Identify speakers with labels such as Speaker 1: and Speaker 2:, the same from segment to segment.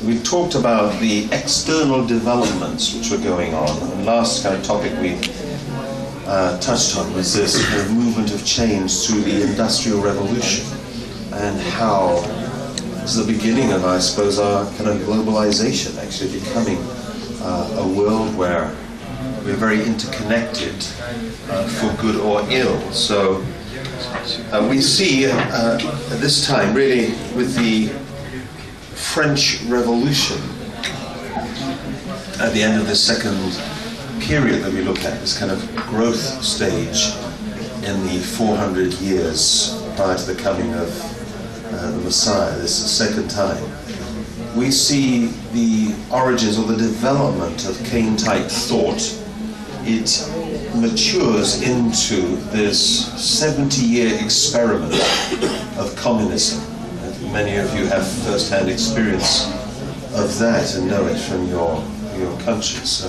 Speaker 1: We've talked about the external developments which were going on. And last kind of topic we touched on was this kind of movement of change through the Industrial Revolution, and how it's the beginning of, I suppose, our kind of globalization, actually becoming a world where we're very interconnected for good or ill. So we see at this time, really, with the French Revolution, at the end of the second period that we look at, this kind of growth stage in the 400 years prior to the coming of the Messiah, this second time, we see the origins or the development of Cain-type thought. It matures into this 70-year experiment of communism. Many of you have first-hand experience of that and know it from your countries. So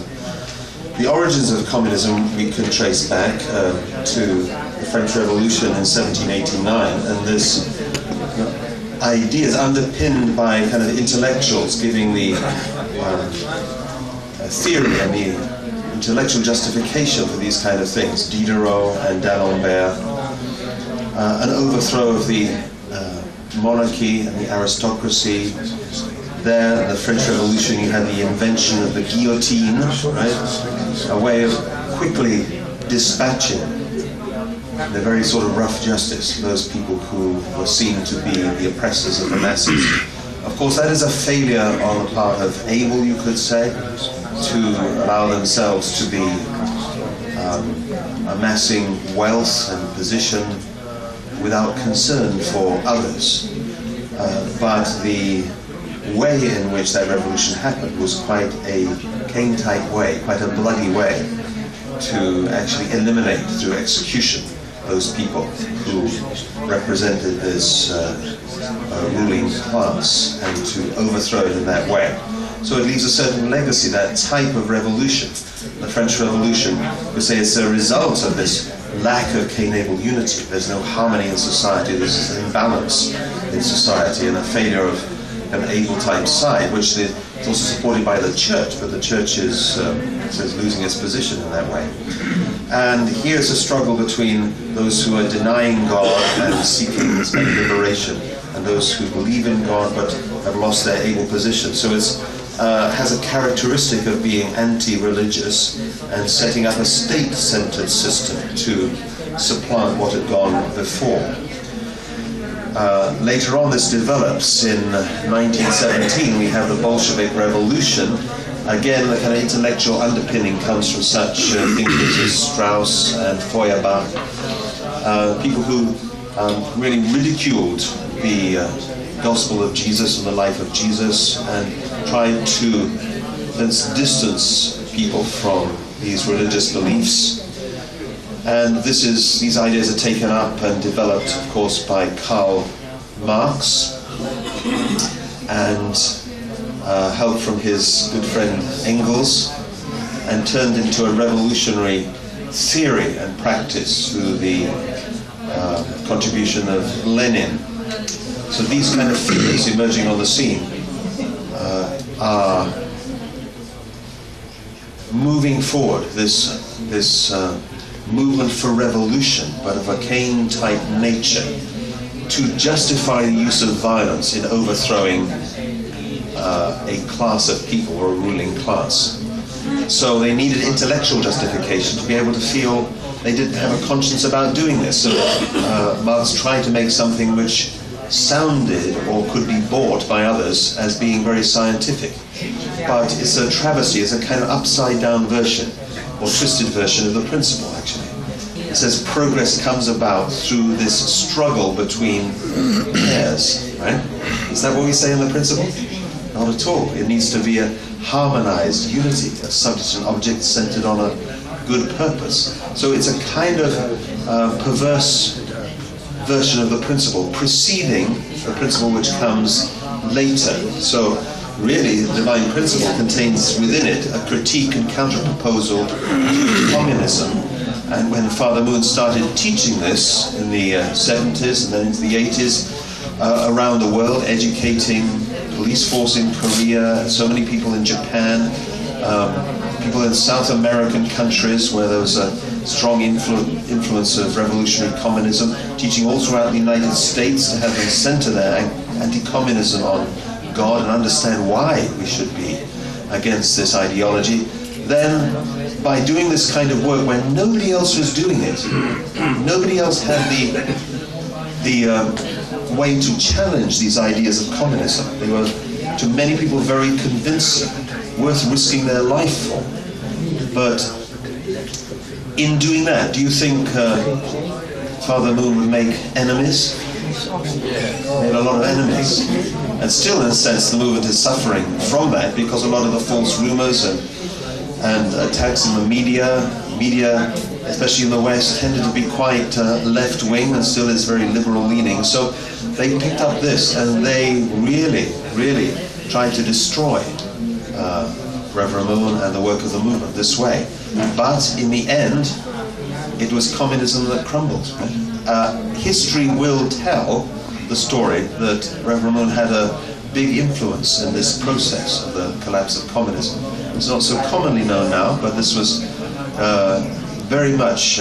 Speaker 1: the origins of communism we can trace back to the French Revolution in 1789, and this idea is underpinned by kind of intellectuals giving the theory and the intellectual justification for these kind of things. Diderot and d'Alembert, an overthrow of the monarchy and the aristocracy. There, in the French Revolution, you had the invention of the guillotine, right? A way of quickly dispatching the very sort of rough justice, those people who were seen to be the oppressors of the masses. Of course, that is a failure on the part of able, you could say, to allow themselves to be amassing wealth and position without concern for others. But the way in which that revolution happened was quite a Cain-type way, quite a bloody way, to actually eliminate through execution those people who represented this ruling class, and to overthrow it in that way. So it leaves a certain legacy, that type of revolution. The French Revolution, we say, it's a result of this lack of Cain-able unity. There's no harmony in society, there's an imbalance in society, and a failure of an able-type side, which is also supported by the church, but the church is losing its position in that way. And here's a struggle between those who are denying God and seeking this kind of liberation, and those who believe in God but have lost their able position. So it has a characteristic of being anti-religious and setting up a state-centered system to supplant what had gone before. Later on, this develops. In 1917, we have the Bolshevik Revolution. Again, the kind of intellectual underpinning comes from such thinkers as Strauss and Feuerbach, people who really ridiculed the gospel of Jesus and the life of Jesus, and tried to distance people from these religious beliefs. And these ideas are taken up and developed, of course, by Karl Marx, and help from his good friend Engels, and turned into a revolutionary theory and practice through the contribution of Lenin. So these kind of figures emerging on the scene are moving forward this movement for revolution, but of a Cain-type nature, to justify the use of violence in overthrowing a class of people, or a ruling class. So they needed intellectual justification to be able to feel they didn't have a conscience about doing this. So Marx tried to make something which sounded or could be bought by others as being very scientific. But it's a travesty, it's a kind of upside-down version, or twisted version of the principle, actually. It says progress comes about through this struggle between pairs, right? Is that what we say in the principle? Not at all. It needs to be a harmonized unity, a subject and object centered on a good purpose. So it's a kind of perverse version of the principle, preceding the principle which comes later. So really, the divine principle contains within it a critique and counter-proposal to communism. And when Father Moon started teaching this in the 70s and then into the 80s, around the world, educating police force in Korea, so many people in Japan, people in South American countries where there was a strong influence of revolutionary communism, teaching all throughout the United States to have them center their anti-communism on God and understand why we should be against this ideology. Then, by doing this kind of work when nobody else was doing it, nobody else had the way to challenge these ideas of communism. They were, to many people, very convincing, worth risking their life for. But in doing that, do you think Father Moon would make enemies? Made a lot of enemies. And still, in a sense, the movement is suffering from that, because a lot of the false rumors and attacks in the media, especially in the West, tended to be quite left-wing and still is very liberal-leaning. So they picked up this and they really tried to destroy Reverend Moon and the work of the movement this way. But in the end, it was communism that crumbled. History will tell the story that Reverend Moon had a big influence in this process of the collapse of communism. It's not so commonly known now, but this was very much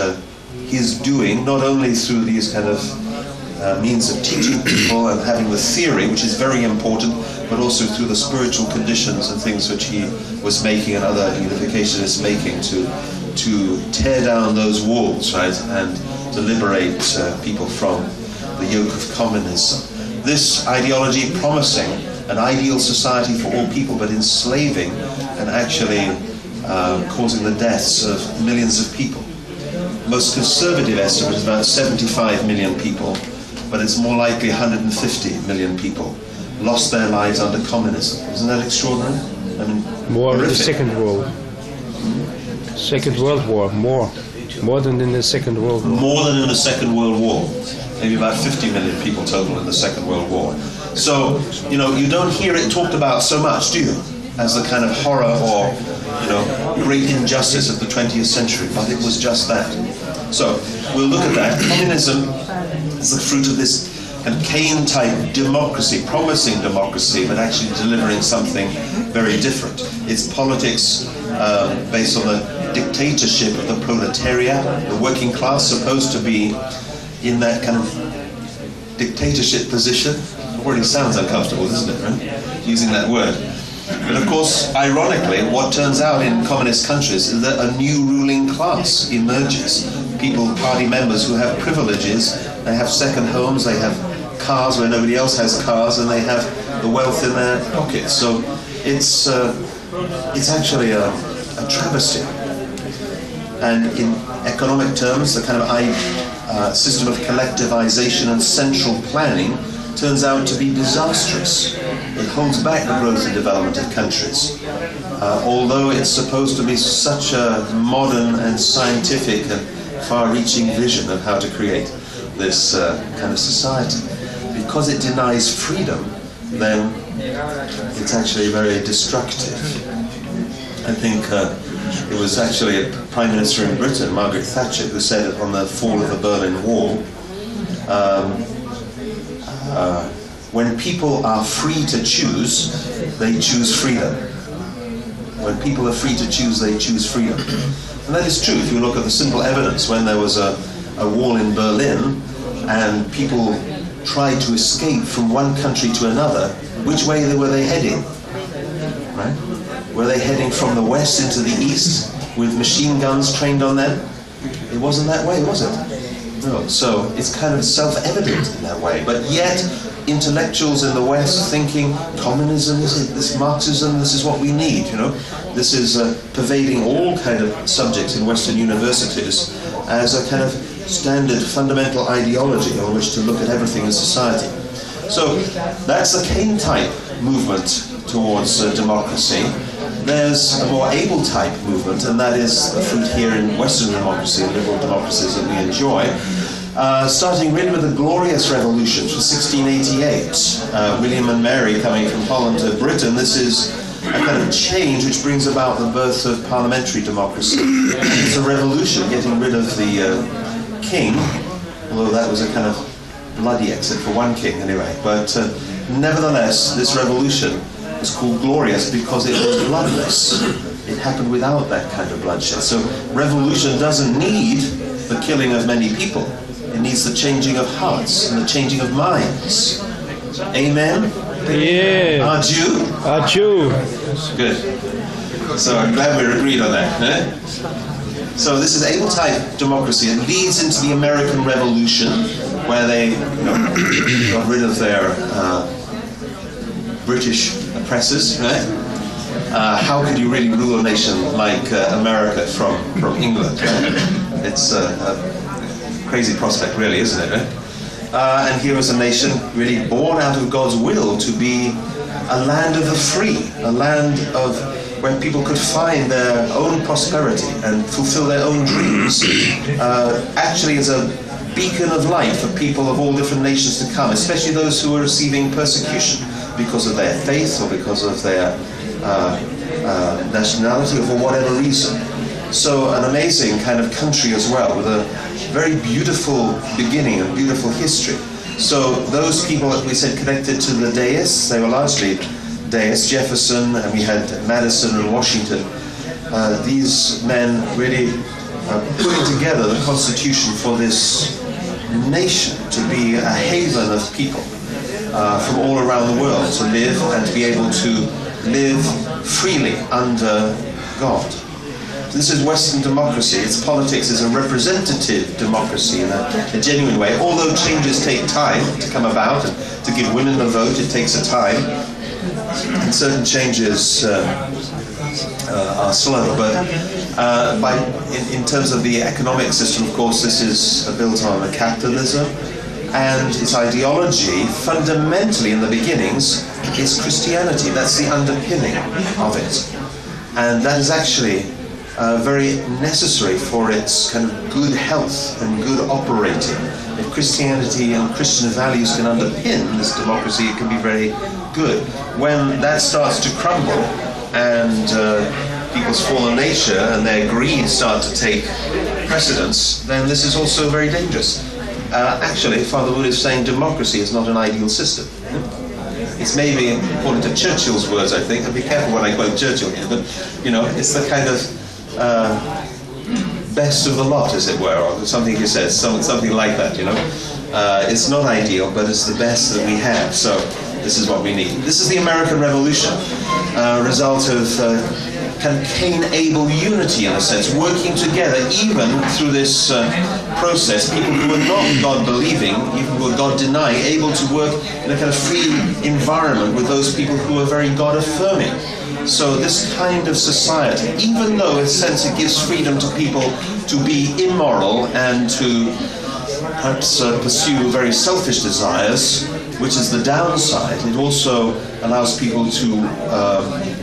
Speaker 1: his doing, not only through these kind of means of teaching people and having the theory, which is very important, but also through the spiritual conditions and things which he was making and other unificationists making to tear down those walls, right, and to liberate people from the yoke of communism. This ideology promising an ideal society for all people, but enslaving and actually causing the deaths of millions of people. Most conservative estimate is about 75 million people, but it's more likely 150 million people lost their lives under communism. Isn't that extraordinary? I mean,
Speaker 2: more in the Second World. Second World War, more than in the Second World War.
Speaker 1: More than in the Second World War. Maybe about 50 million people total in the Second World War. So, you know, you don't hear it talked about so much, do you? As the kind of horror or, you know, great injustice of the 20th century, but it was just that. So, we'll look at that. Communism is the fruit of this kind of Keynes-type democracy, promising democracy, but actually delivering something very different. It's politics based on the dictatorship of the proletariat, the working class, supposed to be in that kind of dictatorship position. It already sounds uncomfortable, doesn't it, right? Using that word. But of course, ironically, what turns out in communist countries is that a new ruling class emerges. People, party members who have privileges, they have second homes, they have cars where nobody else has cars, and they have the wealth in their pockets. So it's actually a travesty. And in economic terms, the kind of system of collectivization and central planning turns out to be disastrous. It holds back the growth and development of countries. Although it's supposed to be such a modern and scientific and far-reaching vision of how to create this kind of society. Because it denies freedom, then it's actually very destructive. I think it was actually a Prime Minister in Britain, Margaret Thatcher, who said it on the fall of the Berlin Wall. When people are free to choose, they choose freedom. When people are free to choose, they choose freedom. And that is true. If you look at the simple evidence, when there was a wall in Berlin and people tried to escape from one country to another, which way were they heading? Right? Were they heading from the west into the east with machine guns trained on them? It wasn't that way, was it? No. So it's kind of self-evident in that way. But yet, intellectuals in the West thinking communism, this Marxism, this is what we need, you know. This is pervading all kind of subjects in Western universities as a kind of standard fundamental ideology on which to look at everything in society. So that's the Keynes type movement towards democracy. There's a more able type movement, and that is a fruit here in Western democracy, liberal democracies that we enjoy. Starting really with the Glorious Revolution from 1688. William and Mary coming from Holland to Britain. This is a kind of change which brings about the birth of parliamentary democracy. It's a revolution, getting rid of the king, although that was a kind of bloody except for one king anyway. But nevertheless, this revolution was called glorious because it was bloodless. It happened without that kind of bloodshed. So revolution doesn't need the killing of many people. It needs the changing of hearts and the changing of minds. Amen?
Speaker 2: Yeah.
Speaker 1: Adieu?
Speaker 2: Adieu.
Speaker 1: Good. So I'm glad we're agreed on that. Eh? So this is able-type democracy. It leads into the American Revolution, where they got rid of their British oppressors. Right? How could you really rule a nation like America from England? Right? It's a crazy prospect, really, isn't it? Right? And here was a nation really born out of God's will to be a land of the free, a land of where people could find their own prosperity and fulfill their own dreams. Actually, as a beacon of light for people of all different nations to come, especially those who are receiving persecution because of their faith or because of their nationality or for whatever reason. So an amazing kind of country as well, with a very beautiful beginning and beautiful history. So those people that we said connected to the deists, they were largely deists, Jefferson, and we had Madison and Washington. These men really putting together the Constitution for this nation to be a haven of people from all around the world to live and to be able to live freely under God. This is Western democracy. Its politics is a representative democracy in a genuine way. Although changes take time to come about, and to give women the vote, it takes a time. And certain changes are slow. But in terms of the economic system, of course, this is built on capitalism. And its ideology, fundamentally in the beginnings, is Christianity. That's the underpinning of it. And that is actually very necessary for its kind of good health and good operating. If Christianity and Christian values can underpin this democracy, it can be very good. When that starts to crumble and people's fallen nature and their greed start to take precedence, then this is also very dangerous. Actually, Father Wood is saying democracy is not an ideal system. It's maybe, according to Churchill's words, I think, and be careful when I quote Churchill here, but, it's the kind of best of the lot, as it were, or something he says, something like that, It's not ideal, but it's the best that we have, so this is what we need. This is the American Revolution, result of kind of Cain-Abel unity, in a sense, working together, even through this process, people who are not God-believing, even who are God-denying, able to work in a kind of free environment with those people who are very God-affirming. So this kind of society, even though in a sense it gives freedom to people to be immoral and to perhaps pursue very selfish desires, which is the downside, it also allows people to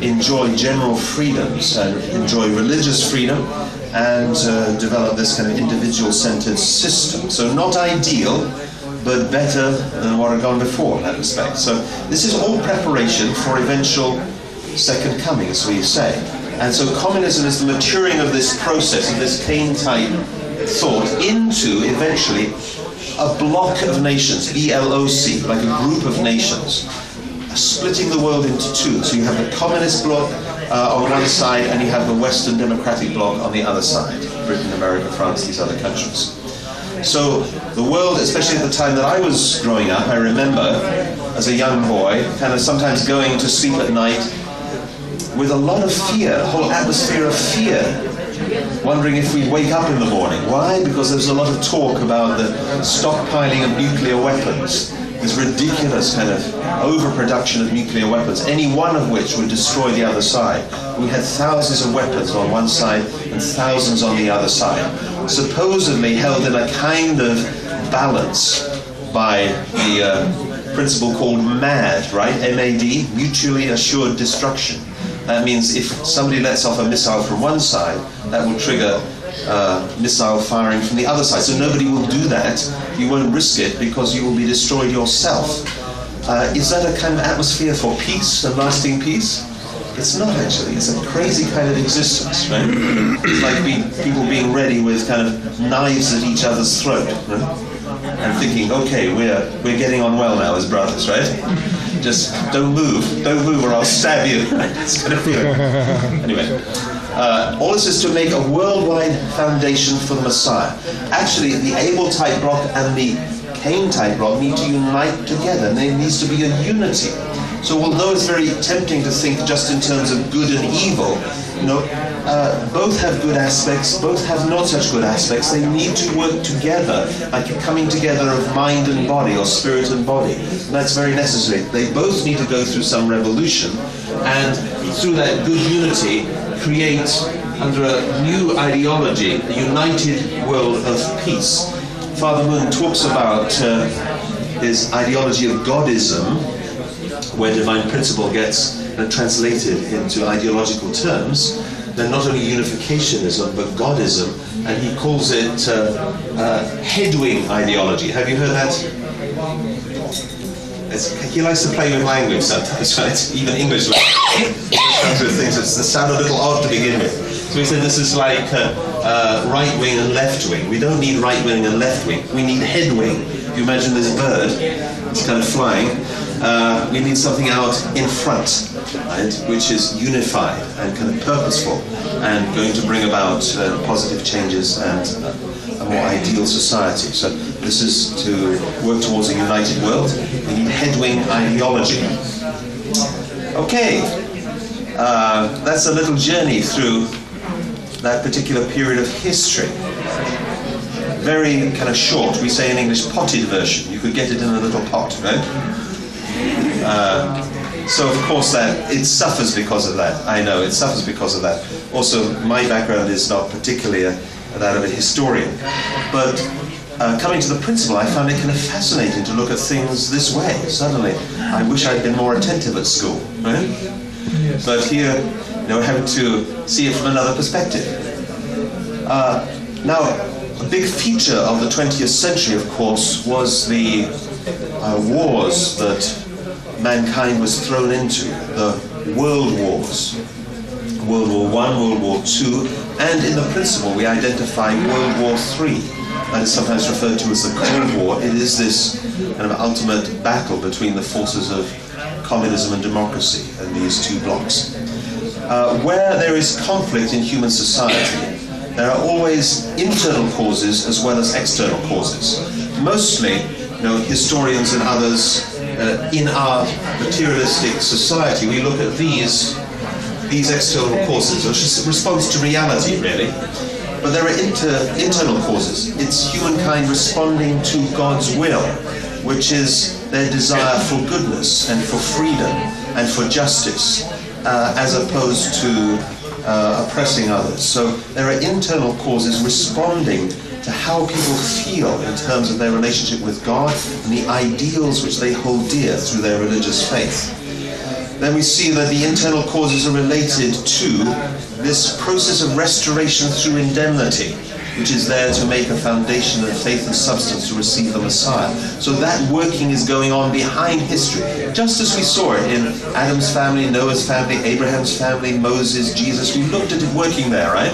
Speaker 1: enjoy general freedoms and enjoy religious freedom and develop this kind of individual-centered system. So not ideal, but better than what had gone before in that respect. So this is all preparation for eventual second coming, as we say. And so communism is the maturing of this process, of this Cain-type thought, into eventually a block of nations, BLOC, like a group of nations, splitting the world into two. So you have the communist bloc on one side, and you have the Western democratic bloc on the other side. Britain, America, France, these other countries. So the world, especially at the time that I was growing up, I remember as a young boy, kind of sometimes going to sleep at night with a lot of fear, a whole atmosphere of fear, wondering if we'd wake up in the morning. Why? Because there was a lot of talk about the stockpiling of nuclear weapons, this ridiculous kind of overproduction of nuclear weapons, any one of which would destroy the other side. We had thousands of weapons on one side and thousands on the other side, supposedly held in a kind of balance by the principle called MAD, right? M-A-D, mutually assured destruction. That means if somebody lets off a missile from one side, that will trigger missile firing from the other side. So nobody will do that. You won't risk it because you will be destroyed yourself. Is that a kind of atmosphere for peace and lasting peace? It's not actually. It's a crazy kind of existence, right? It's like people being ready with kind of knives at each other's throat, right? and thinking, okay, we're getting on well now as brothers, right? Just don't move or I'll stab you. It's kind of feeling. Anyway, all this is to make a worldwide foundation for the Messiah. Actually, the Abel type block and the Cain type block need to unite together, and there needs to be a unity. So although it's very tempting to think just in terms of good and evil, both have good aspects, both have not such good aspects. They need to work together, like a coming together of mind and body, or spirit and body. And that's very necessary. They both need to go through some revolution, and through that good unity, create, under a new ideology, a united world of peace. Father Moon talks about his ideology of Godism, where divine principle gets translated into ideological terms. Then not only unificationism, but Godism, and he calls it headwing ideology. Have you heard that? He likes to play with language sometimes, right? Even English language with things that sound a little odd to begin with. So he said this is like right wing and left wing. We don't need right wing and left wing. We need head wing. If you imagine this bird, it's kind of flying. We need something out in front, right, which is unified and kind of purposeful and going to bring about positive changes and a more ideal society. So this is to work towards a united world. We need head-wing ideology. Okay, that's a little journey through that particular period of history. Very kind of short. We say in English potted version. You could get it in a little pot, right? So of course that it suffers because of that. I know it suffers because of that. Also, my background is not particularly that of a historian, but coming to the principle, I found it kind of fascinating to look at things this way. Suddenly, I wish I'd been more attentive at school, right? Yes. But here, having to see it from another perspective. Now, a big feature of the 20th century, of course, was the wars that mankind was thrown into, the world wars. World War I, World War II, and in the principle we identify World War III. That is sometimes referred to as the Cold War. It is this kind of ultimate battle between the forces of communism and democracy and these two blocks. Where there is conflict in human society, there are always internal causes as well as external causes. Mostly, historians and others in our materialistic society, we look at these external causes, which is a response to reality, really. But there are internal causes. It's humankind responding to God's will, which is their desire for goodness and for freedom and for justice, as opposed to oppressing others. So there are internal causes responding to how people feel in terms of their relationship with God and the ideals which they hold dear through their religious faith. Then we see that the internal causes are related to this process of restoration through indemnity, which is there to make a foundation of faith and substance to receive the Messiah. So that working is going on behind history, just as we saw it in Adam's family, Noah's family, Abraham's family, Moses, Jesus. We looked at it working there, right?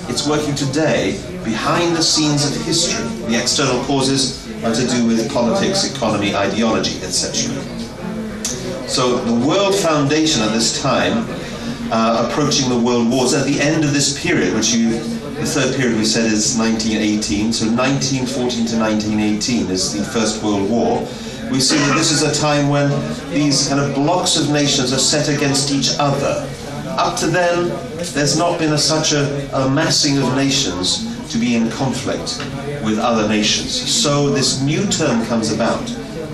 Speaker 1: It's working today behind the scenes of history. The external causes are to do with politics, economy, ideology, etc. So the world foundation at this time, approaching the world wars, at the end of this period, the third period we said is 1918, so 1914 to 1918 is the First World War. We see that this is a time when these kind of blocks of nations are set against each other. Up to then, there's not been such a massing of nations to be in conflict with other nations. So this new term comes about,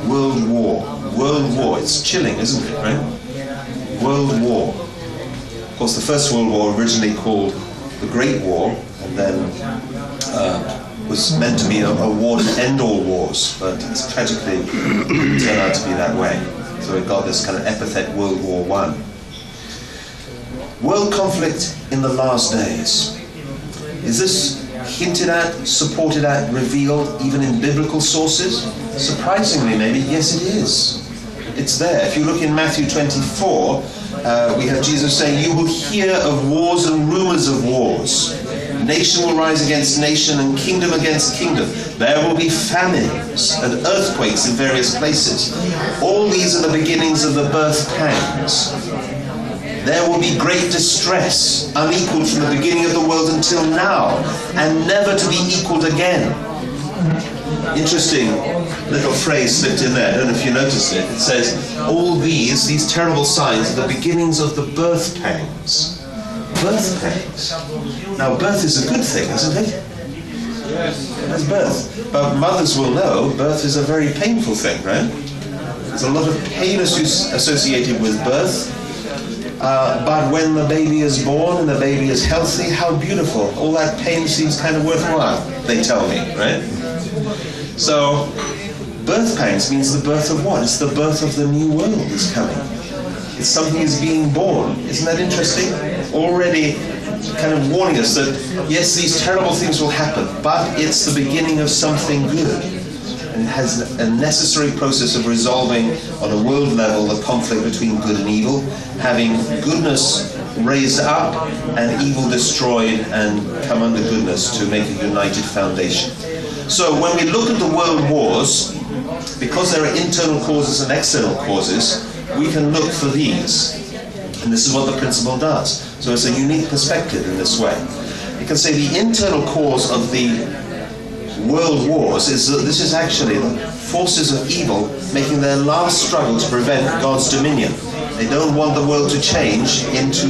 Speaker 1: World War. World War. It's chilling, isn't it, right? World War. Of course, the First World War, originally called the Great War, and then was meant to be a war to end all wars, but it's tragically turned out to be that way. So it got this kind of epithet, World War I. World conflict in the last days. Is this hinted at, supported at, revealed even in biblical sources? Surprisingly, maybe, yes it is. It's there. If you look in Matthew 24, we have Jesus saying, "You will hear of wars and rumors of wars. Nation will rise against nation and kingdom against kingdom. There will be famines and earthquakes in various places. All these are the beginnings of the birth pangs. There will be great distress, unequaled from the beginning of the world until now, and never to be equaled again. Interesting little phrase slipped in there. I don't know if you noticed it. It says, all these terrible signs are the beginnings of the birth pangs. Birth pangs. Now, birth is a good thing, isn't it? It's birth. But mothers will know birth is a very painful thing, right? There's a lot of pain associated with birth. But when the baby is born and the baby is healthy, how beautiful. All that pain seems kind of worthwhile, they tell me, right? So, birth pangs means the birth of what? It's the birth of the new world is coming. It's something is being born. Isn't that interesting? Already kind of warning us that, yes, these terrible things will happen, but it's the beginning of something good. And it has a necessary process of resolving on a world level the conflict between good and evil, having goodness raised up and evil destroyed and come under goodness to make a united foundation. So when we look at the world wars, because there are internal causes and external causes, we can look for these. And this is what the principle does. So it's a unique perspective in this way. You can say the internal cause of the world wars is that this is actually the forces of evil making their last struggle to prevent God's dominion. They don't want the world to change into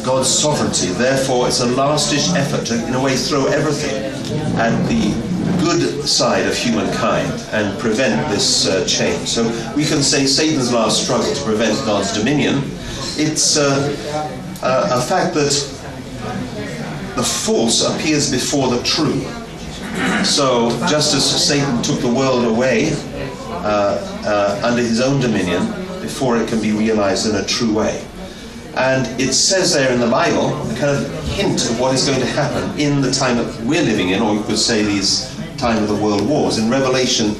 Speaker 1: God's sovereignty. Therefore, it's a last-ditch effort to, in a way, throw everything at the good side of humankind and prevent this change. So we can say Satan's last struggle to prevent God's dominion. It's a fact that the false appears before the true. So just as Satan took the world away under his own dominion before it can be realized in a true way. And it says there in the Bible, a kind of hint of what is going to happen in the time that we're living in, or you could say these time of the world wars. In Revelation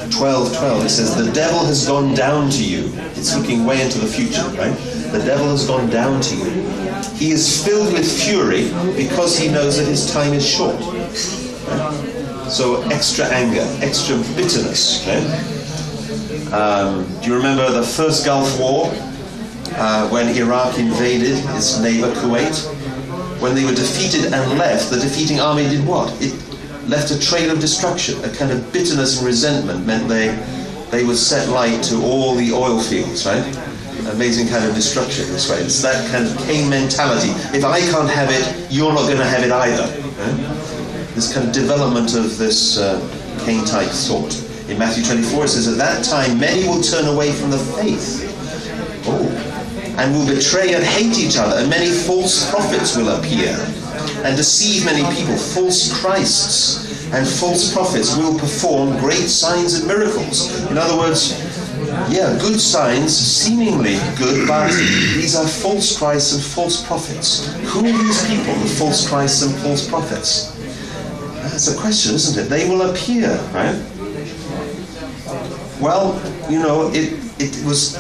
Speaker 1: 12:12 it says, the devil has gone down to you. It's looking way into the future, right? The devil has gone down to you. He is filled with fury because he knows that his time is short. Right? So extra anger, extra bitterness. Right? Do you remember the first Gulf War? When Iraq invaded its neighbor Kuwait? When they were defeated and left, the defeating army did what? It left a trail of destruction. A kind of bitterness and resentment meant they would set light to all the oil fields, right? Amazing kind of destruction this way. It's that kind of Cain mentality. If I can't have it, you're not going to have it either. Right? This kind of development of this Cain-type thought. In Matthew 24 it says, at that time many will turn away from the faith. And will betray and hate each other, and many false prophets will appear and deceive many people. False Christs and false prophets will perform great signs and miracles. In other words, yeah, good signs, seemingly good, but these are false Christs and false prophets. Who are these people, the false Christs and false prophets? That's a question, isn't it? They will appear, right? Well, you know, it was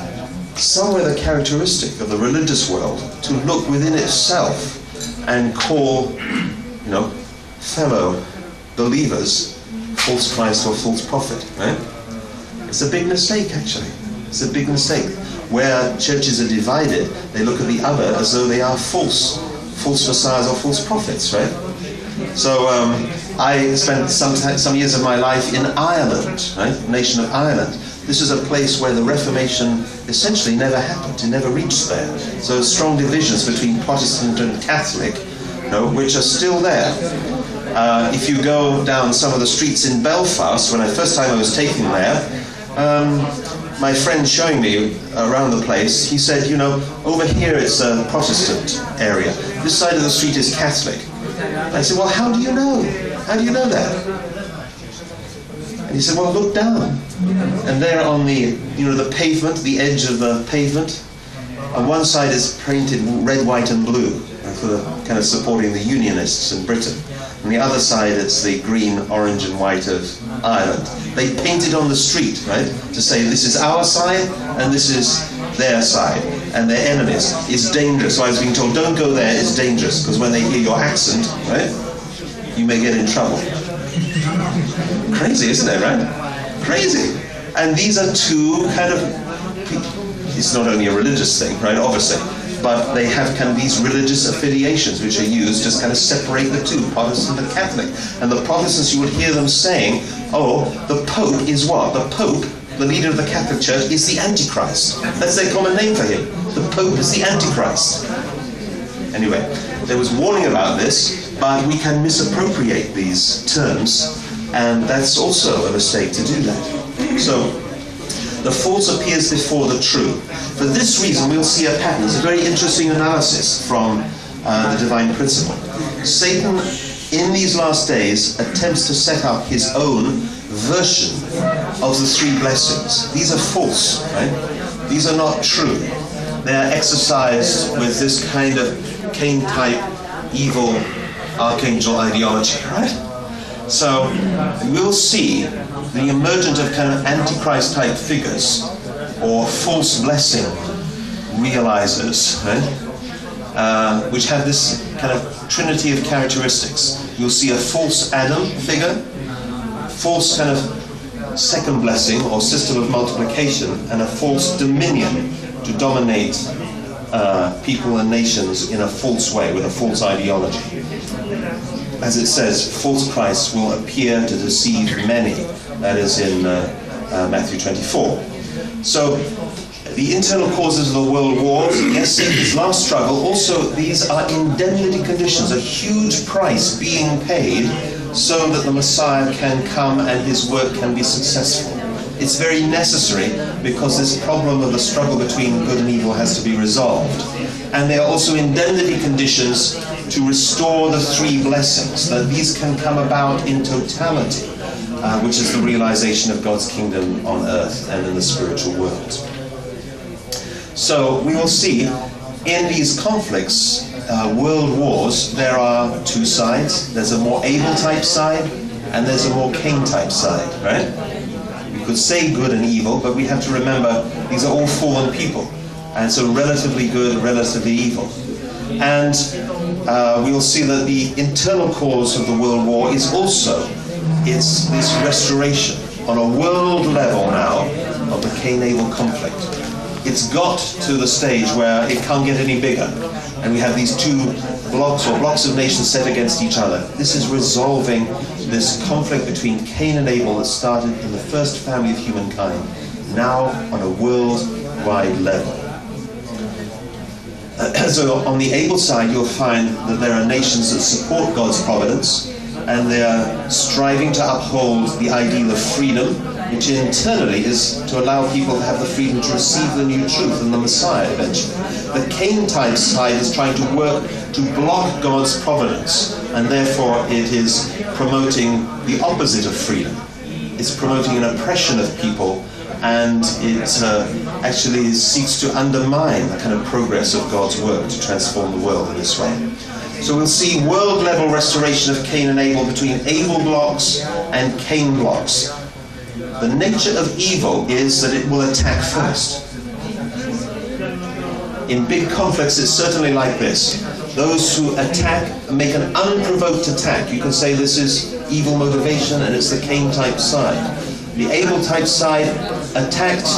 Speaker 1: somewhere the characteristic of the religious world to look within itself and call, you know, fellow believers false Christ or false prophet, right? It's a big mistake, actually. It's a big mistake. Where churches are divided, they look at the other as though they are false messiahs or false prophets, right? So I spent some years of my life in Ireland, right? The nation of Ireland. This is a place where the Reformation essentially never happened. It never reached there. So strong divisions between Protestant and Catholic, you know, which are still there. If you go down some of the streets in Belfast, when first time I was taken there, my friend showing me around the place, he said, you know, over here it's a Protestant area. This side of the street is Catholic. I said, well, how do you know? How do you know that? And he said, well, look down. And there on the, you know, the pavement, the edge of the pavement, on one side is painted red, white and blue, for the, kind of supporting the Unionists in Britain. On the other side it's the green, orange and white of Ireland. They painted on the street, right, to say this is our side and this is their side, and they're enemies. It's dangerous. So I was being told, don't go there, it's dangerous, because when they hear your accent, right, you may get in trouble. Crazy, isn't it, right? Crazy. And these are two kind of, it's not only a religious thing, right, obviously, but they have kind of these religious affiliations which are used to kind of separate the two, Protestant and Catholic. And the Protestants, you would hear them saying, oh, the Pope is what? The Pope, the leader of the Catholic Church, is the Antichrist. That's their common name for him. The Pope is the Antichrist. Anyway, there was warning about this, but we can misappropriate these terms, and that's also a mistake to do that. So, the false appears before the true. For this reason, we'll see a pattern. It's a very interesting analysis from the divine principle. Satan, in these last days, attempts to set up his own version of the three blessings. These are false, right? These are not true. They are exercised with this kind of Cain-type evil archangel ideology, right? So we'll see the emergence of kind of Antichrist-type figures or false blessing realizers, right? Which have this kind of trinity of characteristics. You'll see a false Adam figure, false kind of second blessing or system of multiplication, and a false dominion to dominate people and nations in a false way, with a false ideology. As it says, false Christs will appear to deceive many. That is in Matthew 24. So, the internal causes of the world wars, yes, Satan's last struggle, also these are indemnity conditions, a huge price being paid so that the Messiah can come and his work can be successful. It's very necessary because this problem of the struggle between good and evil has to be resolved. And there are also indemnity conditions to restore the three blessings, that these can come about in totality, which is the realization of God's kingdom on earth and in the spiritual world. So we will see in these conflicts, world wars, there are two sides. There's a more Abel type side and there's a more Cain type side, right? We could say good and evil, but we have to remember these are all fallen people, and so relatively good, relatively evil. And we will see that the internal cause of the world war is also this restoration on a world level now of the Cain-Abel conflict. It's got to the stage where it can't get any bigger, and we have these two blocks of nations set against each other. This is resolving this conflict between Cain and Abel that started in the first family of humankind, now on a worldwide level. So on the Abel side, you'll find that there are nations that support God's providence, and they are striving to uphold the ideal of freedom, which internally is to allow people to have the freedom to receive the new truth and the Messiah eventually. The Cain-type side is trying to work to block God's providence, and therefore it is promoting the opposite of freedom. It's promoting an oppression of people, and it actually seeks to undermine the kind of progress of God's work to transform the world in this way. So we'll see world-level restoration of Cain and Abel between Abel blocks and Cain blocks. The nature of evil is that it will attack first. In big conflicts, it's certainly like this. Those who attack make an unprovoked attack. You can say this is evil motivation, and it's the Cain-type side. The Abel-type side, attacked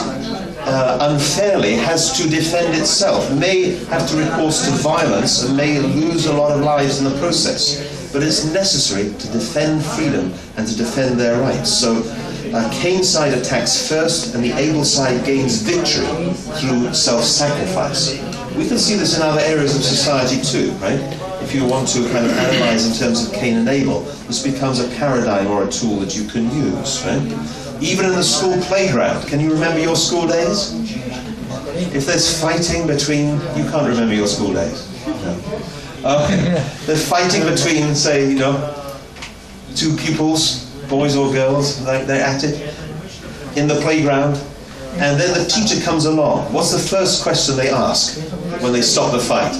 Speaker 1: unfairly, has to defend itself, may have to recourse to violence, and may lose a lot of lives in the process. But it's necessary to defend freedom and to defend their rights. So Cain's side attacks first, and the Abel side gains victory through self-sacrifice. We can see this in other areas of society too, right? If you want to kind of analyze in terms of Cain and Abel, this becomes a paradigm or a tool that you can use, right? Even in the school playground. Can you remember your school days? If there's fighting between... You can't remember your school days? No. Okay. There's fighting between, say, you know, two pupils, boys or girls, they're at it, in the playground, and then the teacher comes along. What's the first question they ask when they stop the fight?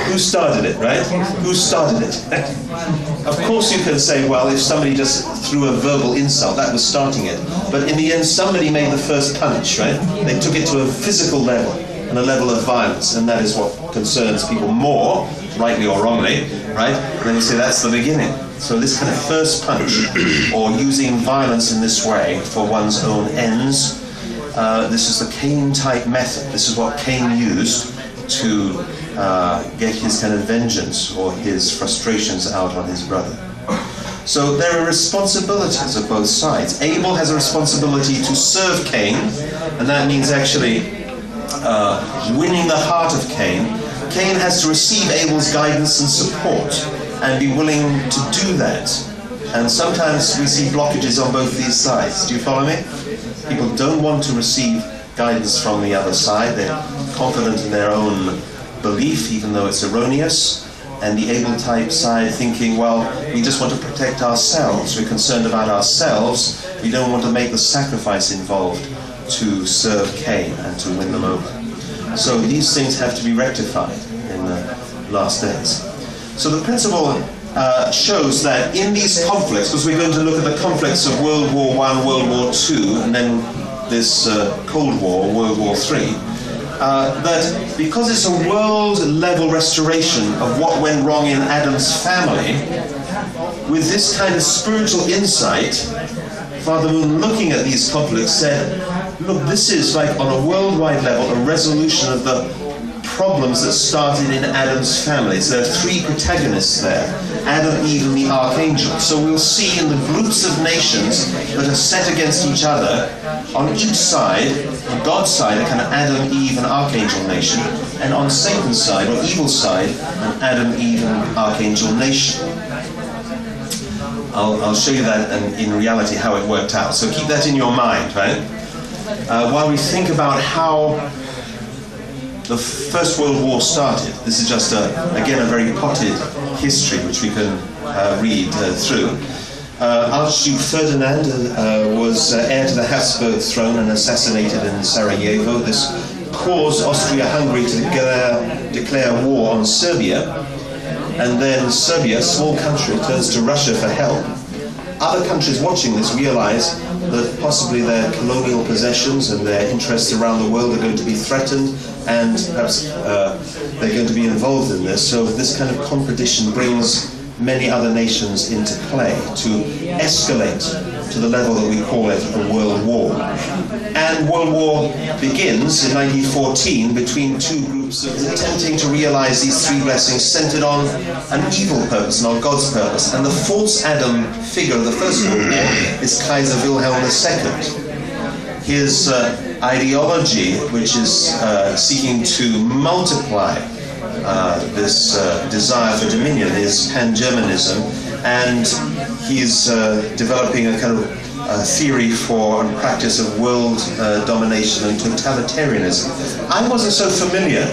Speaker 1: Who started it, right? Who started it? Of course you can say, well, if somebody just threw a verbal insult, that was starting it. But in the end, somebody made the first punch, right? They took it to a physical level. and a level of violence, and that is what concerns people more, rightly or wrongly, right? And then you say that's the beginning. So this kind of first punch, or using violence in this way for one's own ends, this is the Cain-type method. This is what Cain used to get his kind of vengeance or his frustrations out on his brother. So there are responsibilities of both sides. Abel has a responsibility to serve Cain, and that means actually winning the heart of Cain. Cain has to receive Abel's guidance and support and be willing to do that. And sometimes we see blockages on both these sides. Do you follow me? People don't want to receive guidance from the other side. They're confident in their own belief, even though it's erroneous. And the Abel-type side thinking, well, we just want to protect ourselves. We're concerned about ourselves. We don't want to make the sacrifice involved to serve Cain and to win them over. So these things have to be rectified in the last days. So the principle shows that in these conflicts, because we're going to look at the conflicts of World War I, World War II, and then this Cold War, World War III, that because it's a world-level restoration of what went wrong in Adam's family, with this kind of spiritual insight, Father Moon, looking at these conflicts, said, look, this is like on a worldwide level a resolution of the problems that started in Adam's family. So there are three protagonists there, Adam, Eve, and the archangel. So we'll see in the groups of nations that are set against each other, on each side, on God's side, a kind of Adam, Eve, and archangel nation, and on Satan's side, or evil side, an Adam, Eve, and archangel nation. I'll show you that in reality how it worked out. So keep that in your mind, right? While we think about how the First World War started. This is just, again, a very potted history which we can read through. Archduke Ferdinand was heir to the Habsburg throne and assassinated in Sarajevo. This caused Austria-Hungary to declare war on Serbia. And then Serbia, a small country, turns to Russia for help. Other countries watching this realize that possibly their colonial possessions and their interests around the world are going to be threatened, and perhaps they're going to be involved in this. So this kind of competition brings many other nations into play to escalate to the level that we call it a world war. And World War begins in 1914 between two groups attempting to realize these three blessings centered on an evil purpose and on God's purpose. And the false Adam figure of the First World War is Kaiser Wilhelm II. His ideology, which is seeking to multiply this desire for dominion, is pan-Germanism, and he's developing a kind of theory for and practice of world domination and totalitarianism. I wasn't so familiar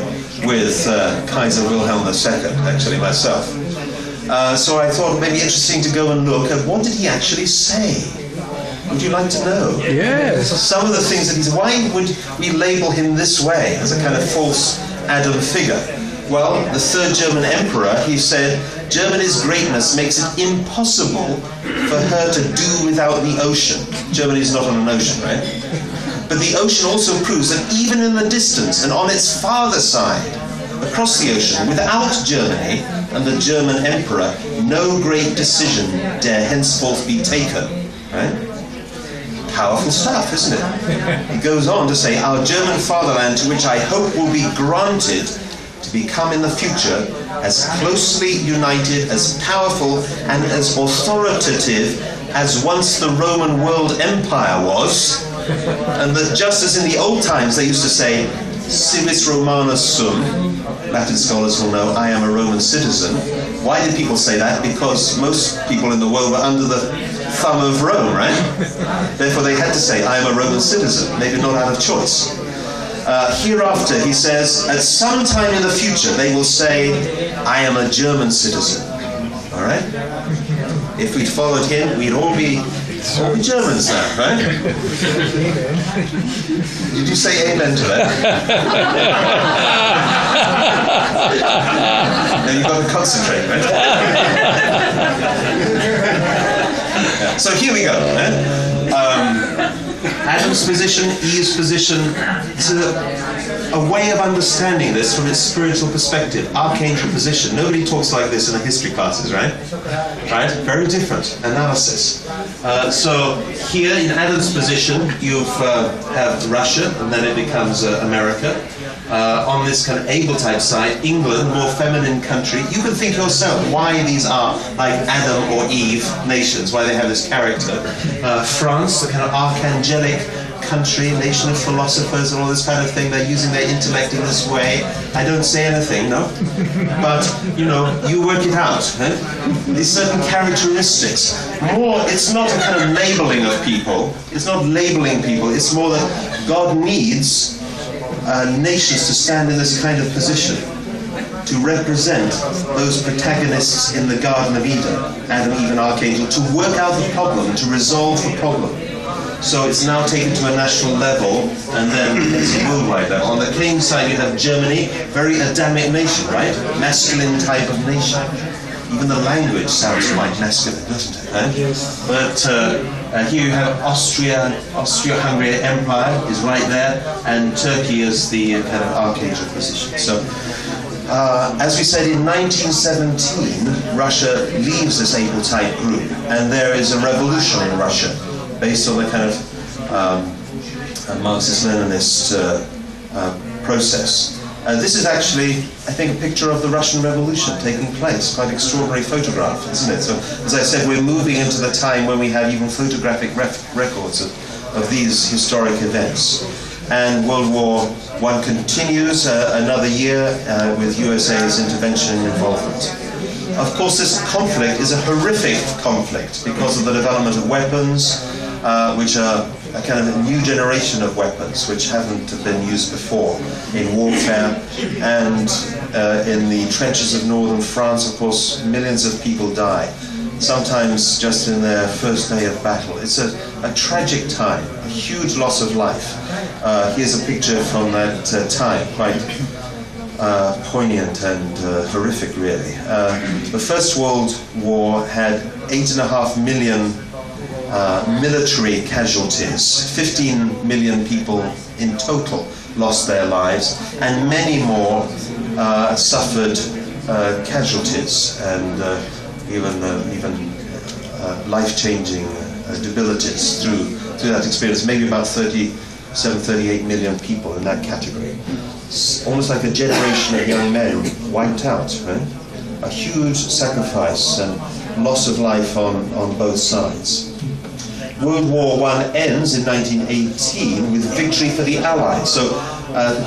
Speaker 1: with Kaiser Wilhelm II, actually, myself. So I thought it may be interesting to go and look at what did he actually say. Would you like to know?
Speaker 2: Yes.
Speaker 1: Some of the things that he said. Why would we label him this way, as a kind of false Adam figure? Well, the third German emperor, he said, Germany's greatness makes it impossible for her to do without the ocean. Germany is not on an ocean, right? But the ocean also proves that even in the distance and on its farther side, across the ocean, without Germany and the German emperor, no great decision dare henceforth be taken, right? Powerful stuff, isn't it? He goes on to say, our German fatherland, to which I hope will be granted to become in the future as closely united, as powerful, and as authoritative as once the Roman world empire was, and that just as in the old times they used to say, civis Romanus sum, Latin scholars will know, I am a Roman citizen. Why did people say that? Because most people in the world were under the thumb of Rome, right? Therefore they had to say, I am a Roman citizen. They did not have a choice. Hereafter, he says, at some time in the future, they will say, I am a German citizen. All right? If we'd followed him, we'd all be Germans now, right? Did you say amen to that? Now you've got to concentrate, right? Yeah. So here we go. Adam's position, Eve's position. a way of understanding this from its spiritual perspective, archangel position. Nobody talks like this in the history classes, right? Right? Very different analysis. So here in Adam's position, you have Russia, and then it becomes America. On this kind of able type side, England, more feminine country. You can think yourself why these are like Adam or Eve nations, why they have this character. France, the kind of archangelic country, nation of philosophers and all this kind of thing. They're using their intellect in this way. I don't say anything, no? But, you know, you work it out. Eh? These certain characteristics. More, it's not a kind of labeling of people. It's not labeling people. It's more that God needs nations to stand in this kind of position, to represent those protagonists in the Garden of Eden, Adam, Eve, and Archangel, to work out the problem, to resolve the problem. So it's now taken to a national level, and then it's a worldwide level. On the Cain side, you have Germany, very Adamic nation, right? Masculine type of nation. Even the language sounds quite masculine, doesn't it? Eh? But here you have Austria-Hungary Empire is right there, and Turkey is the kind of archangel position. So, as we said, in 1917, Russia leaves this able type group, and there is a revolution in Russia, based on the kind of Marxist-Leninist process. This is actually, I think, a picture of the Russian Revolution taking place. Quite extraordinary photograph, isn't it? So, as I said, we're moving into the time when we have even photographic records of these historic events. And World War I continues another year with USA's intervention and involvement. Of course, this conflict is a horrific conflict because of the development of weapons, which are a kind of a new generation of weapons which haven't been used before in warfare. And in the trenches of northern France, of course, millions of people die, sometimes just in their first day of battle. It's a tragic time, a huge loss of life. Here's a picture from that time, quite poignant and horrific, really. The First World War had 8.5 million military casualties. 15 million people in total lost their lives, and many more suffered casualties and even life-changing debilities through that experience. Maybe about 38 million people in that category. It's almost like a generation of young men wiped out, right? A huge sacrifice and loss of life on both sides. World War I ends in 1918 with victory for the Allies. So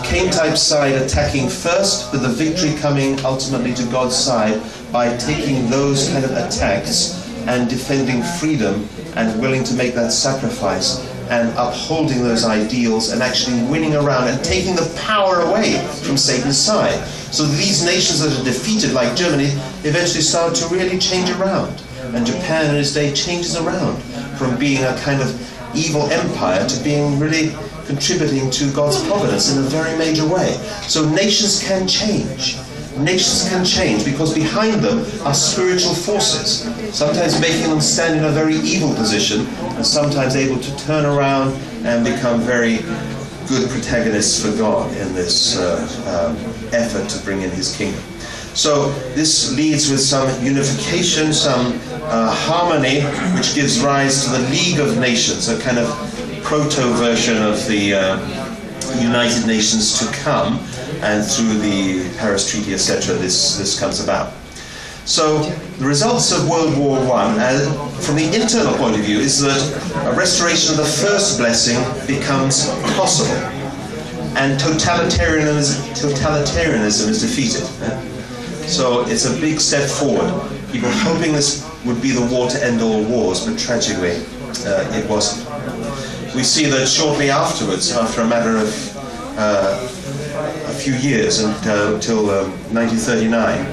Speaker 1: Cain-type side attacking first, with the victory coming ultimately to God's side by taking those kind of attacks and defending freedom and willing to make that sacrifice and upholding those ideals and actually winning around and taking the power away from Satan's side. So these nations that are defeated, like Germany, eventually start to really change around. And Japan in its day changes around from being a kind of evil empire to being really contributing to God's providence in a very major way. So nations can change. Nations can change because behind them are spiritual forces, sometimes making them stand in a very evil position and sometimes able to turn around and become very good protagonists for God in this effort to bring in his kingdom. So this leads with some unification, some harmony, which gives rise to the League of Nations, a kind of proto-version of the United Nations to come, and through the Paris Treaty, etc., this comes about. So the results of World War I, from the internal point of view, is that a restoration of the first blessing becomes possible, and totalitarianism is defeated. So it's a big step forward. People hoping this would be the war to end all wars, but tragically it wasn't. We see that shortly afterwards, after a matter of a few years until 1939,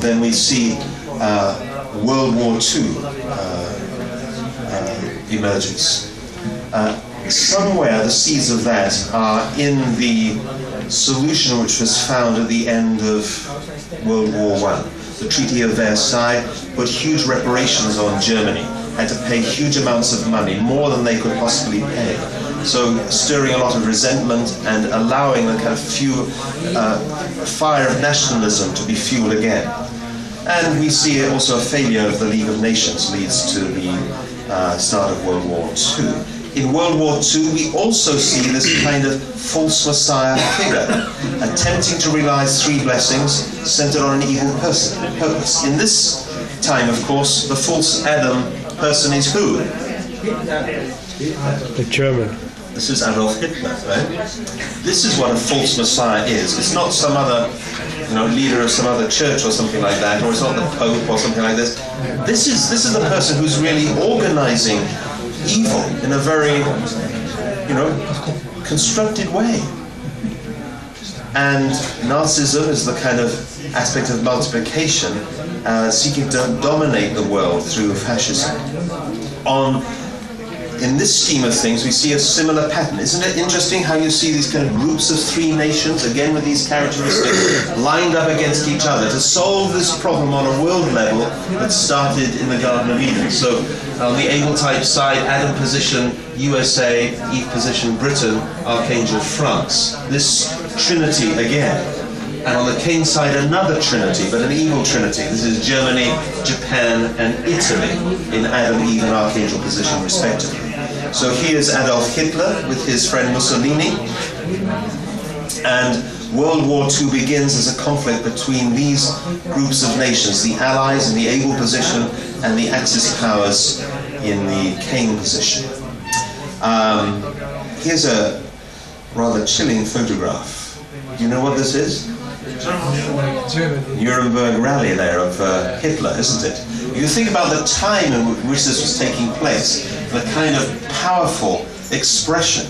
Speaker 1: then we see World War II emerges. Somewhere the seeds of that are in the solution which was found at the end of World War I. The Treaty of Versailles put huge reparations on Germany, had to pay huge amounts of money, more than they could possibly pay, So stirring a lot of resentment and allowing the kind of fire of nationalism to be fueled again. And we see also a failure of the League of Nations leads to the start of World War II. In World War II, we also see this kind of false messiah figure, attempting to realize three blessings centered on an evil purpose. In this time, of course, the false Adam person is who?
Speaker 2: The German.
Speaker 1: This is Adolf Hitler, right? This is what a false messiah is. It's not some other, leader of some other church or something like that, or it's not the Pope or something like this. This is the person who's really organizing evil in a very, constructed way. And Nazism is the kind of aspect of multiplication, seeking to dominate the world through fascism. In this scheme of things, we see a similar pattern. Isn't it interesting how you see these kind of groups of three nations, again with these characteristics, lined up against each other to solve this problem on a world level that started in the Garden of Eden? So on the Abel type side, Adam position USA, Eve position Britain, Archangel France. This trinity again. And on the Cain side, another trinity, but an evil trinity. This is Germany, Japan, and Italy in Adam, Eve, and Archangel position, respectively. So here's Adolf Hitler with his friend Mussolini. And World War II begins as a conflict between these groups of nations, the Allies in the able position and the Axis powers in the Cain position. Here's a rather chilling photograph. Do you know what this is? Nuremberg rally there of Hitler, isn't it? You think about the time in which this was taking place, the kind of powerful expression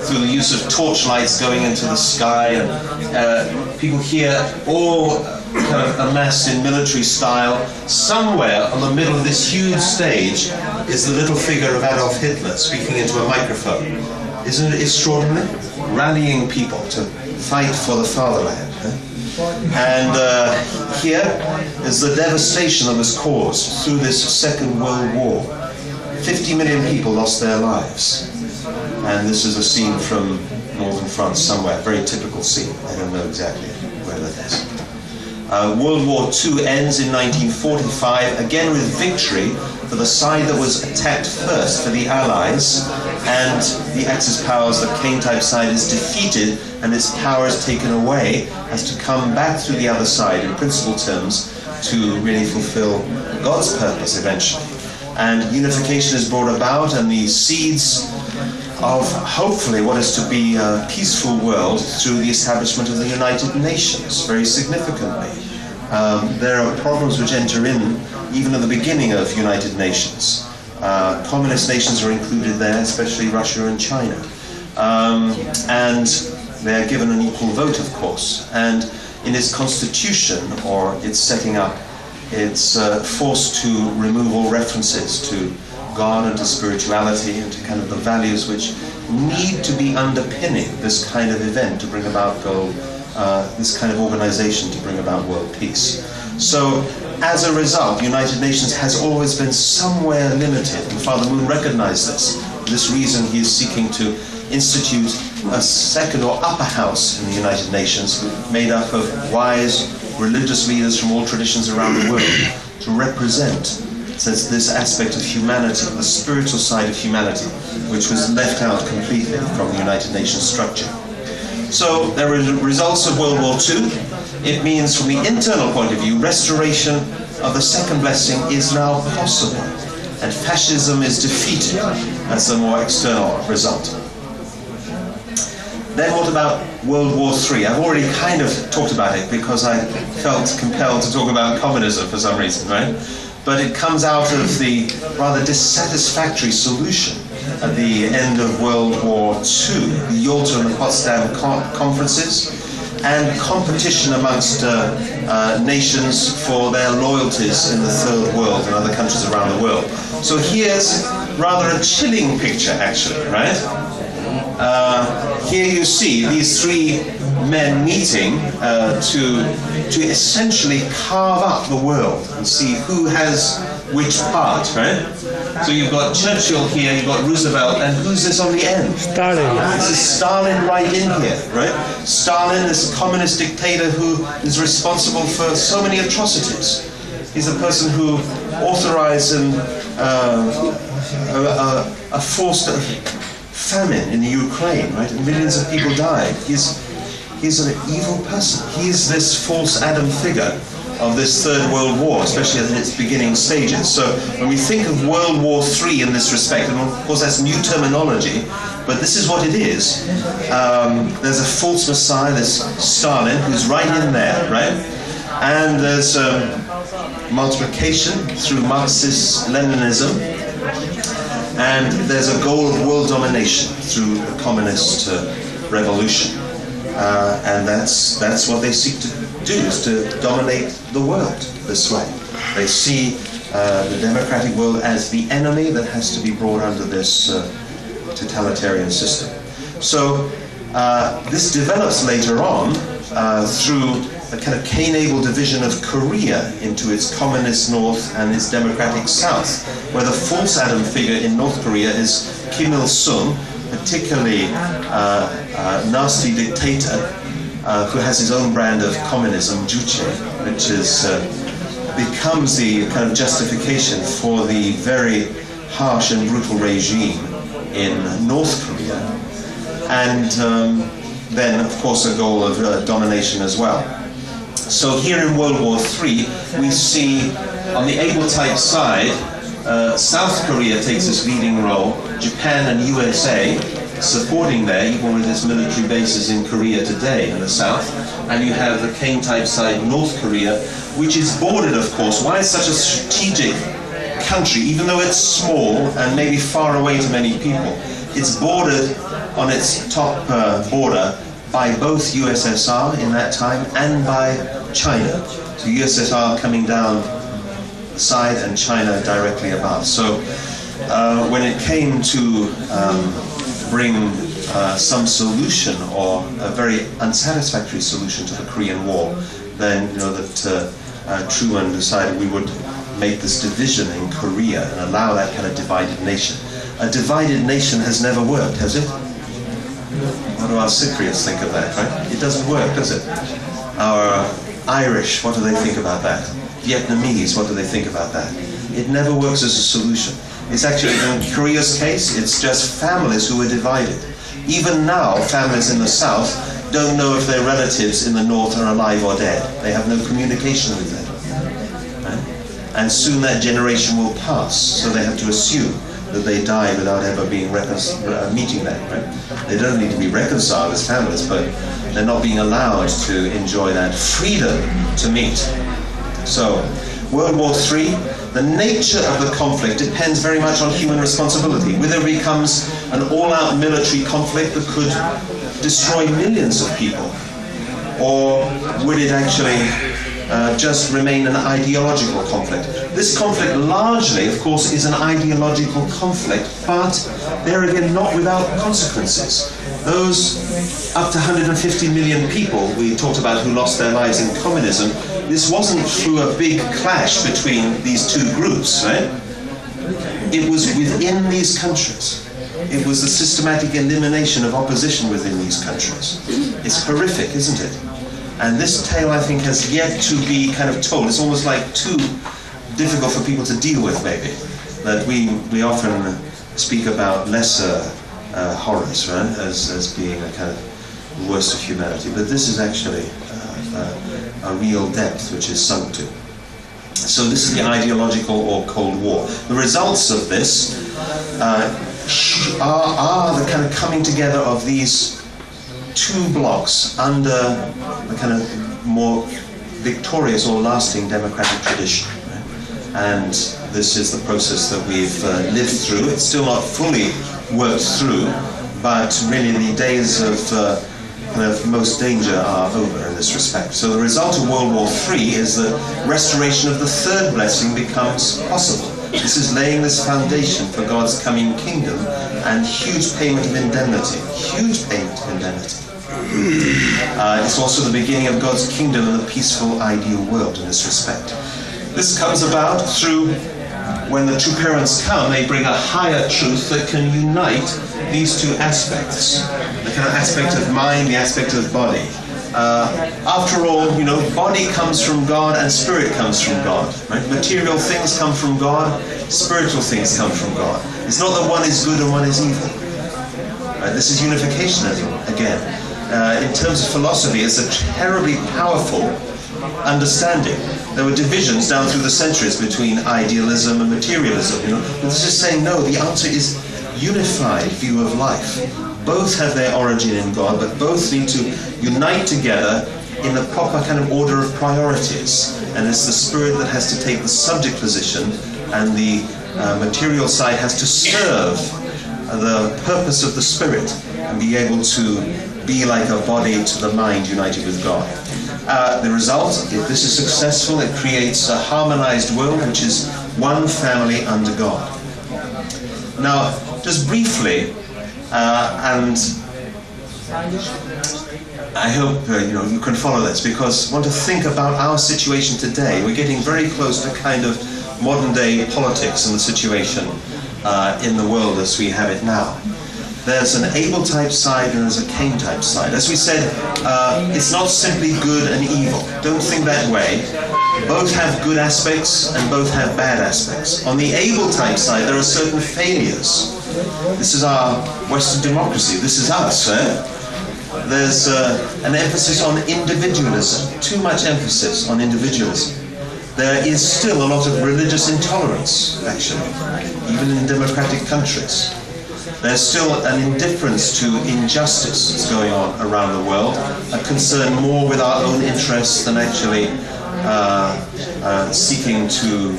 Speaker 1: through the use of torchlights going into the sky, and people here all kind of amassed in military style. Somewhere on the middle of this huge stage is the little figure of Adolf Hitler speaking into a microphone. Isn't it extraordinary? Rallying people to fight for the fatherland. And here is the devastation that was caused through this Second World War. 50 million people lost their lives. And this is a scene from northern France somewhere, very typical scene. I don't know exactly where that is. World War II ends in 1945, again with victory for the side that was attacked first, for the Allies, and the Axis powers, the Cain-type side, is defeated and its power is taken away, has to come back through the other side, in principle terms, to really fulfill God's purpose eventually. And unification is brought about, and the seeds of hopefully what is to be a peaceful world through the establishment of the United Nations, very significantly. There are problems which enter in even at the beginning of United Nations. Communist nations are included there, especially Russia and China. And they're given an equal vote, of course. And in its constitution, or its setting up, it's forced to remove all references to God and to spirituality and to kind of the values which need to be underpinning this kind of event to bring about this kind of organization to bring about world peace. So as a result, the United Nations has always been somewhere limited, and Father Moon recognized this. For this reason, he is seeking to institute a second or upper house in the United Nations made up of wise religious leaders from all traditions around the world to represent this aspect of humanity, the spiritual side of humanity, which was left out completely from the United Nations structure. So there are results of World War II. It means, from the internal point of view, restoration of the second blessing is now possible, and fascism is defeated as the more external result. Then what about World War III? I've already kind of talked about it because I felt compelled to talk about communism for some reason, right? But it comes out of the rather dissatisfactory solution at the end of World War II, the Yalta and the Potsdam conferences, and competition amongst nations for their loyalties in the Third World and other countries around the world. So here's rather a chilling picture, actually, right? Here you see these three men meeting to essentially carve up the world and see who has which part, right? So you've got Churchill here, you've got Roosevelt, and who's this on the end?
Speaker 2: Stalin.
Speaker 1: This is Stalin right in here, right? Stalin, this communist dictator who is responsible for so many atrocities. He's the person who authorized a forced famine in the Ukraine, right? And millions of people died. He's an evil person. He's this false Adam figure of this Third World War, especially in its beginning stages. So when we think of World War III in this respect, and of course that's new terminology, but this is what it is. There's a false messiah, this Stalin, who's right in there, right? And there's multiplication through Marxist-Leninism, and there's a goal of world domination through the communist revolution. And that's what they seek to do, is to dominate the world this way. They see the democratic world as the enemy that has to be brought under this totalitarian system. So this develops later on through a kind of Cain-Abel division of Korea into its communist north and its democratic south, where the false Adam figure in North Korea is Kim Il-sung, particularly nasty dictator who has his own brand of communism, Juche, which is becomes the kind of justification for the very harsh and brutal regime in North Korea, and then of course a goal of domination as well. So here in World War III, we see on the able type side, South Korea takes this leading role, Japan and USA supporting there, even with its military bases in Korea today in the south, and you have the Cain type side, North Korea, which is bordered, of course. Why it's such a strategic country, even though it's small and maybe far away to many people, it's bordered on its top border by both USSR in that time and by China. So USSR coming down the side and China directly above. So when it came to bring some solution, or a very unsatisfactory solution to the Korean War, then you know that Truman decided we would make this division in Korea and allow that kind of divided nation. A divided nation has never worked, has it? What do our Cypriots think of that, right? It doesn't work, does it? Our Irish, what do they think about that? Vietnamese, what do they think about that? It never works as a solution. It's actually, in Korea's case, it's just families who are divided. Even now, families in the south don't know if their relatives in the north are alive or dead. They have no communication with them. Right? And soon that generation will pass, so they have to assume that they die without ever being meeting them. Right? They don't need to be reconciled as families, but they're not being allowed to enjoy that freedom to meet. So, World War III, the nature of the conflict depends very much on human responsibility. Whether it becomes an all-out military conflict that could destroy millions of people, or would it actually just remain an ideological conflict? This conflict largely, of course, is an ideological conflict, but there again, not without consequences. Those up to 150 million people we talked about who lost their lives in communism, this wasn't through a big clash between these two groups, right? It was within these countries. It was the systematic elimination of opposition within these countries. It's horrific, isn't it? And this tale, I think, has yet to be kind of told. It's almost like too difficult for people to deal with, maybe. That we often speak about lesser horrors, right, as being a kind of worst of humanity. But this is actually a real depth which is sunk to. So this is the ideological or Cold War. The results of this are the kind of coming together of these two blocks under a kind of more victorious or lasting democratic tradition. Right? And this is the process that we've lived through. It's still not fully worked through, but really the days of kind of most danger are over in this respect. So the result of World War III is that restoration of the third blessing becomes possible. This is laying this foundation for God's coming kingdom and huge payment of indemnity. Huge payment of indemnity. It's also the beginning of God's kingdom and the peaceful, ideal world in this respect. This comes about through when the two parents come, they bring a higher truth that can unite these two aspects. The kind of aspect of mind, the aspect of body. After all, body comes from God and spirit comes from God. Right? Material things come from God, spiritual things come from God. It's not that one is good and one is evil. This is unificationism again. In terms of philosophy, it's a terribly powerful understanding. There were divisions down through the centuries between idealism and materialism. But it's just saying no. The answer is unified view of life. Both have their origin in God, but both need to unite together in the proper kind of order of priorities. And it's the spirit that has to take the subject position, and the material side has to serve the purpose of the spirit and be able to be like a body to the mind united with God. The result, if this is successful, it creates a harmonized world which is one family under God. Now, just briefly, and I hope you can follow this, because I want to think about our situation today. We're getting very close to kind of modern day politics and the situation in the world as we have it now. There's an Abel type side and there's a Cain type side. As we said, it's not simply good and evil. Don't think that way. Both have good aspects and both have bad aspects. On the Abel type side, there are certain failures. This is our Western democracy. This is us. There's an emphasis on individualism. Too much emphasis on individualism. There is still a lot of religious intolerance, actually, even in democratic countries. There's still an indifference to injustice that's going on around the world, a concern more with our own interests than actually seeking to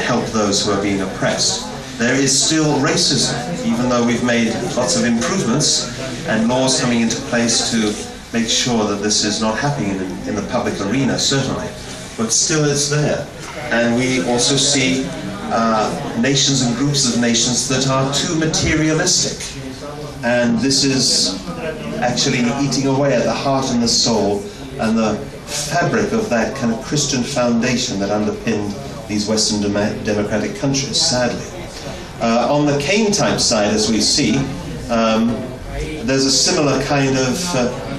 Speaker 1: help those who are being oppressed. There is still racism, even though we've made lots of improvements and laws coming into place to make sure that this is not happening in the public arena, certainly. But still it's there. And we also see nations and groups of nations that are too materialistic. And this is actually eating away at the heart and the soul and the fabric of that kind of Christian foundation that underpinned these Western democratic countries, sadly. On the Cain type side, as we see, there's a similar kind of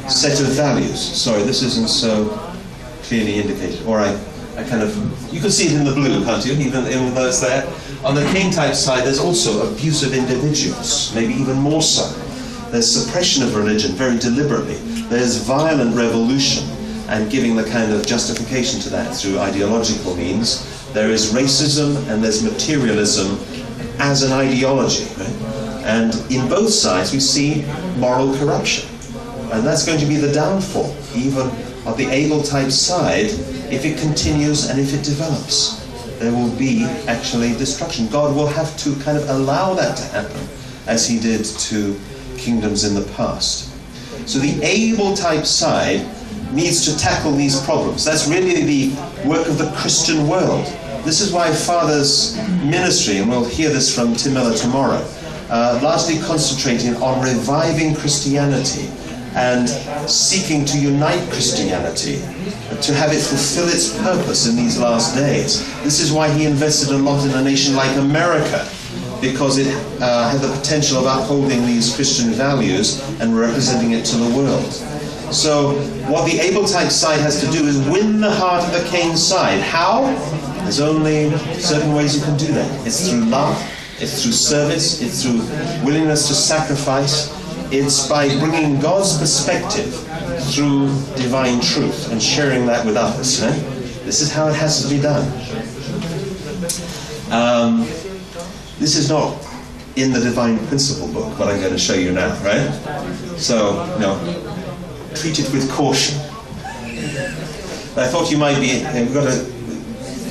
Speaker 1: set of values. Sorry, this isn't so clearly indicated. Or you can see it in the blue, can't you? Even though it's there. On the Cain type side, there's also abuse of individuals, maybe even more so. There's suppression of religion, very deliberately. There's violent revolution, and giving the kind of justification to that through ideological means. There is racism and there's materialism as an ideology. Right? And in both sides we see moral corruption. And that's going to be the downfall, even of the Abel type side, if it continues and if it develops. There will be actually destruction. God will have to kind of allow that to happen, as he did to kingdoms in the past. So the Abel type side needs to tackle these problems. That's really the work of the Christian world. This is why Father's ministry, and we'll hear this from Tim Miller tomorrow, largely concentrating on reviving Christianity and seeking to unite Christianity, to have it fulfill its purpose in these last days. This is why he invested a lot in a nation like America, because it had the potential of upholding these Christian values and representing it to the world. So what the Abel type side has to do is win the heart of the Cain side. How? There's only certain ways you can do that. It's through love, it's through service, it's through willingness to sacrifice. It's by bringing God's perspective through divine truth and sharing that with others. This is how it has to be done. This is not in the Divine Principle book, what I'm going to show you now, right? So, treat it with caution. I thought you might be, we've got a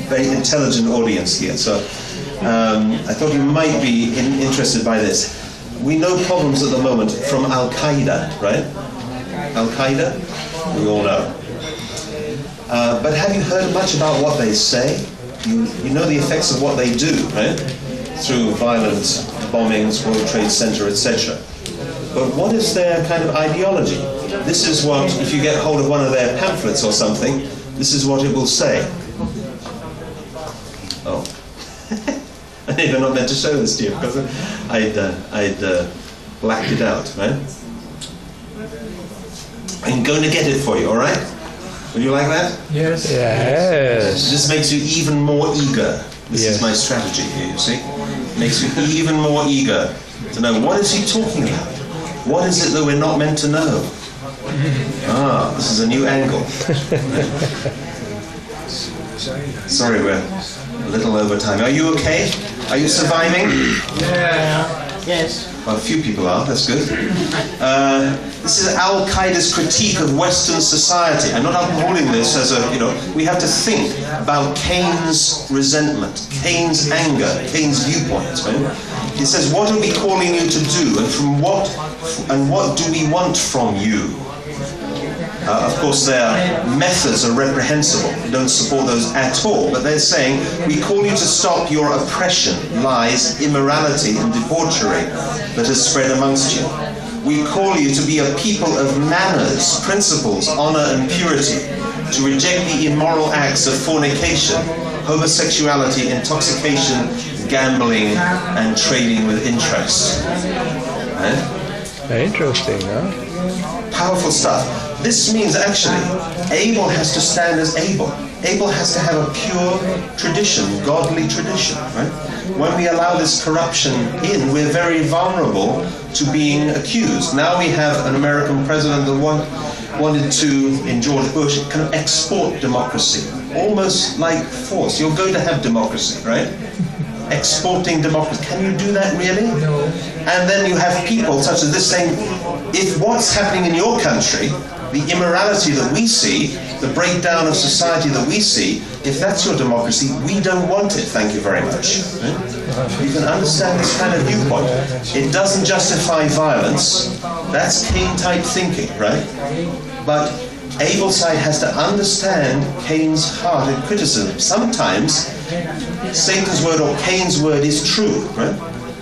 Speaker 1: very intelligent audience here, so I thought you might be interested by this. We know problems at the moment from Al-Qaeda, right? Al-Qaeda, we all know. But have you heard much about what they say? You know the effects of what they do, right? Through violent bombings, World Trade Center, etc. But what is their kind of ideology? This is what, if you get hold of one of their pamphlets or something, this is what it will say. Oh. You're not meant to show this to you because I'd blacked it out, right? I'm going to get it for you, all right? Would you like that?
Speaker 3: Yes.
Speaker 2: Yes.
Speaker 1: This makes you even more eager. This
Speaker 2: Yes.
Speaker 1: is my strategy here, you see? Makes you even more eager to know, what is he talking about? What is it that we're not meant to know? Ah, this is a new angle. Sorry, we're a little over time. Are you okay? Are you surviving?
Speaker 3: Yes.
Speaker 1: Well, a few people are, that's good. This is Al-Qaeda's critique of Western society. I'm not upholding this as a, we have to think about Cain's resentment, Cain's anger, Cain's viewpoints. Right? He says, what are we calling you to do, and what do we want from you? Of course, their methods are reprehensible. We don't support those at all. But they're saying, we call you to stop your oppression, lies, immorality, and debauchery that has spread amongst you. We call you to be a people of manners, principles, honor, and purity, to reject the immoral acts of fornication, homosexuality, intoxication, gambling, and trading with interest.
Speaker 2: Interesting, huh?
Speaker 1: Powerful stuff. This means actually Abel has to stand as Abel. Abel has to have a pure tradition, godly tradition, right? When we allow this corruption in, we're very vulnerable to being accused. Now we have an American president that wanted to, in George Bush, kind of export democracy, almost like force. You're going to have democracy, right? Exporting democracy. Can you do that really?
Speaker 3: No.
Speaker 1: And then you have people such as this saying, if what's happening in your country, the immorality that we see, the breakdown of society that we see, if that's your democracy, we don't want it, thank you very much. Right? You can understand this kind of viewpoint. It doesn't justify violence. That's Cain-type thinking, right? But Abel's side has to understand Cain's heart in criticism. Sometimes Satan's word or Cain's word is true, right?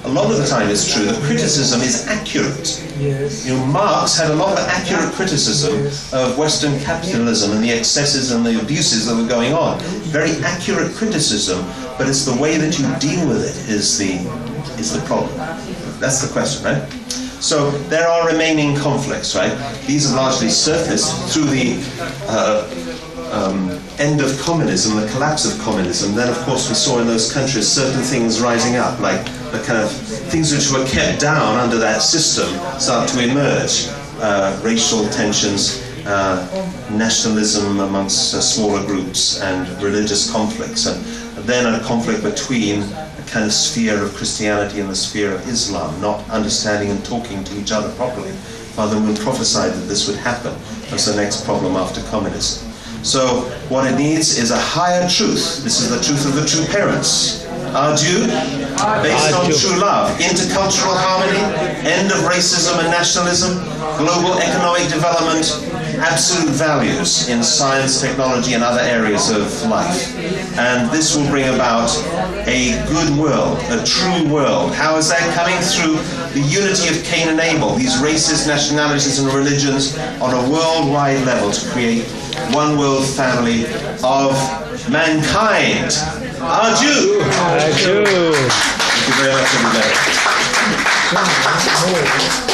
Speaker 1: A lot of the time it's true. The criticism is accurate.
Speaker 3: Yes.
Speaker 1: Marx had a lot of accurate criticism of Western capitalism and the excesses and the abuses that were going on. Very accurate criticism, but it's the way that you deal with it is the problem. That's the question, right? So there are remaining conflicts, right? These have largely surfaced through the end of communism, the collapse of communism. Then, of course, we saw in those countries certain things rising up, like the kind of things which were kept down under that system start to emerge. Racial tensions, nationalism amongst smaller groups, and religious conflicts. And then a conflict between a kind of sphere of Christianity and the sphere of Islam, not understanding and talking to each other properly. Father Moon prophesied that this would happen. That's the next problem after communism. So what it needs is a higher truth. This is the truth of the true parents. Adieu, based on true love, intercultural harmony, end of racism and nationalism, global economic development, absolute values in science, technology, and other areas of life. And this will bring about a good world, a true world. How is that coming? Through the unity of Cain and Abel, these races, nationalities, and religions on a worldwide level to create one world family of mankind. Adieu!
Speaker 2: Adieu!
Speaker 1: Thank you very much, everybody.